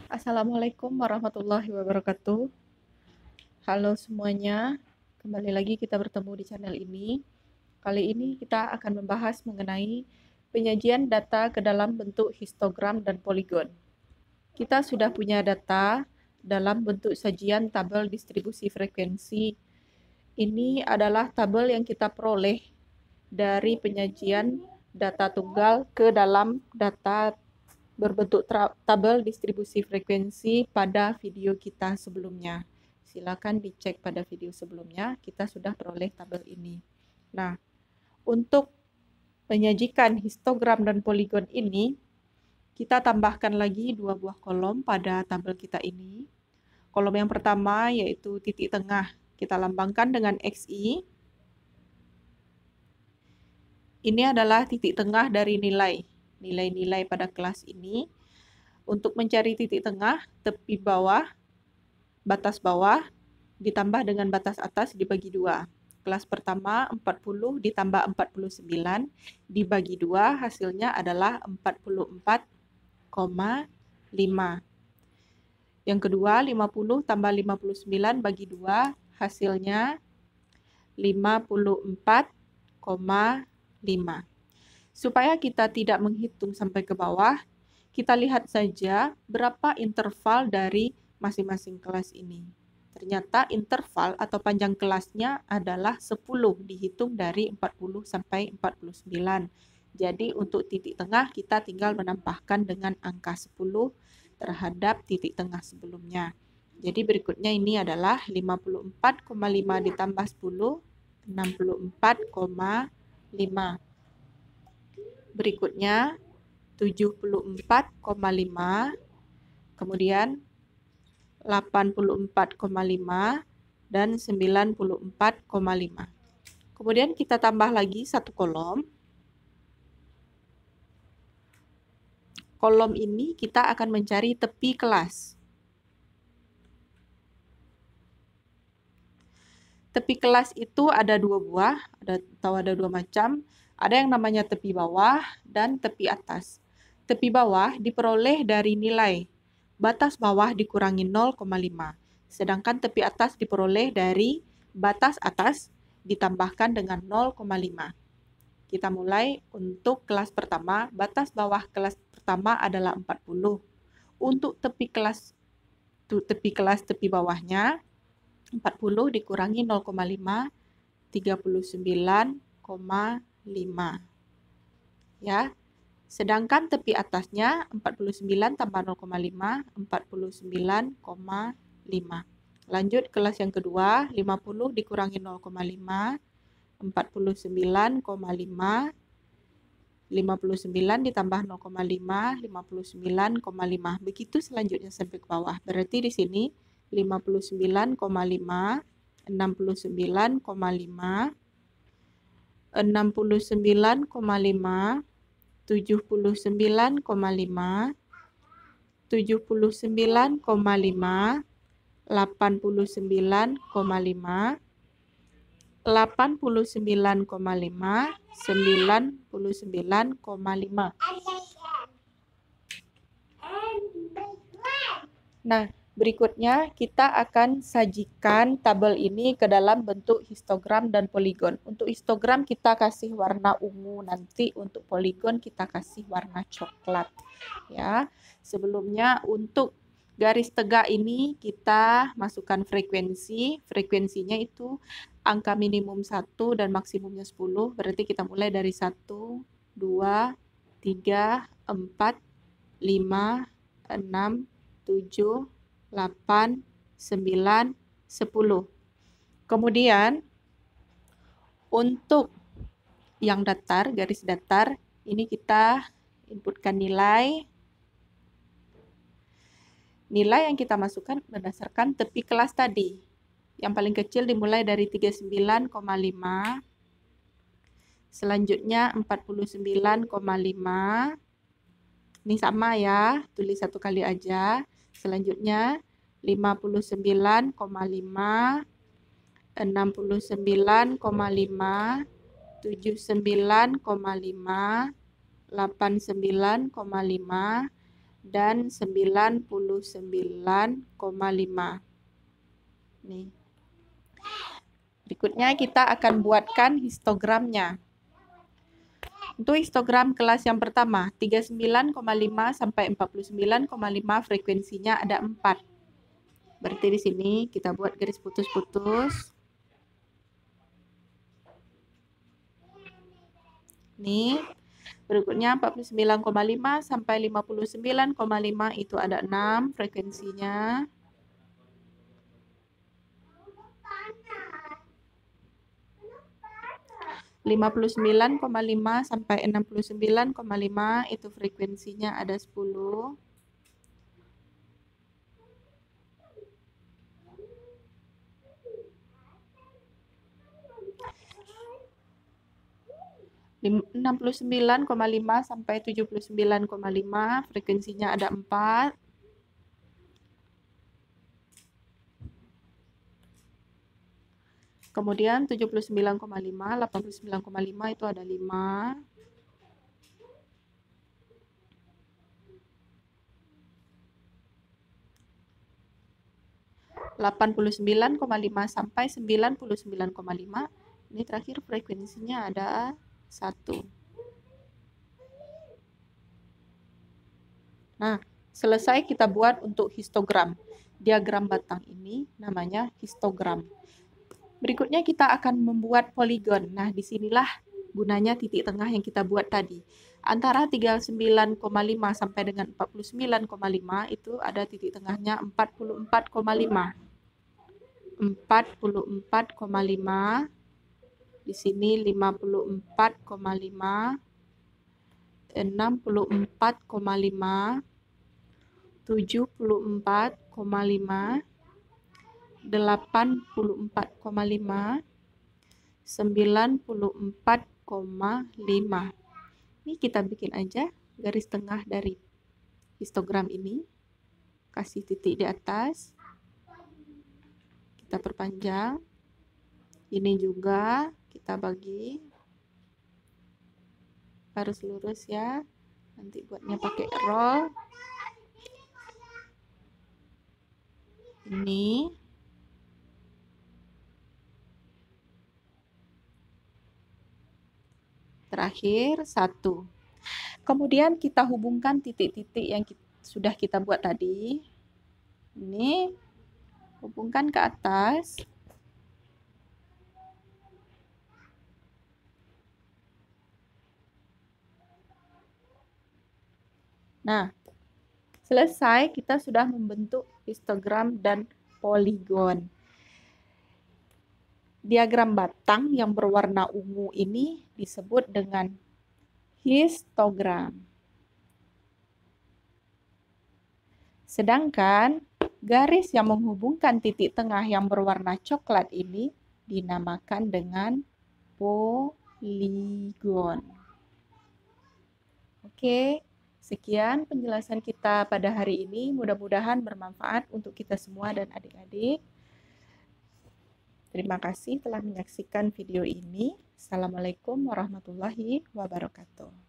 Assalamualaikum warahmatullahi wabarakatuh. Halo semuanya, kembali lagi kita bertemu di channel ini. Kali ini kita akan membahas mengenai penyajian data ke dalam bentuk histogram dan poligon. Kita sudah punya data dalam bentuk sajian tabel distribusi frekuensi. Ini adalah tabel yang kita peroleh dari penyajian data tunggal ke dalam data berbentuk tabel distribusi frekuensi pada video kita sebelumnya. Silakan dicek pada video sebelumnya, kita sudah peroleh tabel ini. Nah, untuk menyajikan histogram dan poligon ini, kita tambahkan lagi dua buah kolom pada tabel kita ini. Kolom yang pertama yaitu titik tengah, kita lambangkan dengan XI. Ini adalah titik tengah dari nilai-nilai pada kelas ini. Untuk mencari titik tengah, tepi bawah, batas bawah, ditambah dengan batas atas dibagi 2. Kelas pertama 40 ditambah 49, dibagi 2, hasilnya adalah 44,5. Yang kedua 50 tambah 59 bagi 2, hasilnya 54,5. Supaya kita tidak menghitung sampai ke bawah, kita lihat saja berapa interval dari masing-masing kelas ini. Ternyata interval atau panjang kelasnya adalah 10, dihitung dari 40 sampai 49. Jadi untuk titik tengah kita tinggal menambahkan dengan angka 10 terhadap titik tengah sebelumnya. Jadi berikutnya ini adalah 54,5 ditambah 10, 64,5. Berikutnya 74,5, kemudian 84,5, dan 94,5. Kemudian kita tambah lagi satu kolom. Kolom ini kita akan mencari tepi kelas. Tepi kelas itu ada dua buah, ada dua macam. Ada yang namanya tepi bawah dan tepi atas. Tepi bawah diperoleh dari nilai batas bawah dikurangi 0,5. Sedangkan tepi atas diperoleh dari batas atas ditambahkan dengan 0,5. Kita mulai untuk kelas pertama. Batas bawah kelas pertama adalah 40. Untuk tepi tepi bawahnya 40 dikurangi 0,5, 39,5. Ya. Sedangkan tepi atasnya 49 tambah 0,5, 49,5. Lanjut kelas yang kedua, 50 dikurangi 0,5, 49,5. 59 ditambah 0,5, 59,5. Begitu selanjutnya sampai ke bawah. Berarti di sini 59,5, 69,5, 69,5, 79,5, 79,5, 89,5, 89,5, 99,5. Nah, berikutnya kita akan sajikan tabel ini ke dalam bentuk histogram dan poligon. Untuk histogram kita kasih warna ungu, nanti untuk poligon kita kasih warna coklat. Ya, sebelumnya untuk garis tegak ini kita masukkan frekuensi. Frekuensinya itu angka minimum 1 dan maksimumnya 10. Berarti kita mulai dari 1, 2, 3, 4, 5, 6, 7, 8, 9, 10. Kemudian untuk yang datar, garis datar, ini kita inputkan nilai. Nilai yang kita masukkan berdasarkan tepi kelas tadi. Yang paling kecil dimulai dari 39,5. Selanjutnya 49,5. Ini sama ya, tulis satu kali aja. Selanjutnya 59,5, 69,5, 79,5, 89,5, dan 99,5. Nih. Berikutnya kita akan buatkan histogramnya. Untuk histogram kelas yang pertama, 39,5 sampai 49,5 frekuensinya ada 4. Berarti di sini kita buat garis putus-putus. Nih. Berikutnya 49,5 sampai 59,5 itu ada 6 frekuensinya. 59,5 sampai 69,5 itu frekuensinya ada 10. 69,5 sampai 79,5 frekuensinya ada 4. Kemudian 79,5, 89,5 itu ada 5. 89,5 sampai 99,5. Ini terakhir frekuensinya ada 1. Nah, selesai kita buat untuk histogram. Diagram batang ini namanya histogram. Berikutnya kita akan membuat poligon. Nah, disinilah gunanya titik tengah yang kita buat tadi. Antara 39,5 sampai dengan 49,5 itu ada titik tengahnya 44,5. 44,5. Di sini 54,5. 64,5. 74,5. 84,5, 94,5. Ini kita bikin aja garis tengah dari histogram ini. Kasih titik di atas. Kita perpanjang. Ini juga kita bagi. Harus lurus ya. Nanti buatnya pakai roll. Ini. Terakhir 1. Kemudian kita hubungkan titik-titik yang sudah kita buat tadi. Ini hubungkan ke atas. Nah, selesai, kita sudah membentuk histogram dan poligon. Diagram batang yang berwarna ungu ini disebut dengan histogram. Sedangkan garis yang menghubungkan titik tengah yang berwarna coklat ini dinamakan dengan poligon. Oke, sekian penjelasan kita pada hari ini. Mudah-mudahan bermanfaat untuk kita semua dan adik-adik. Terima kasih telah menyaksikan video ini. Assalamualaikum warahmatullahi wabarakatuh.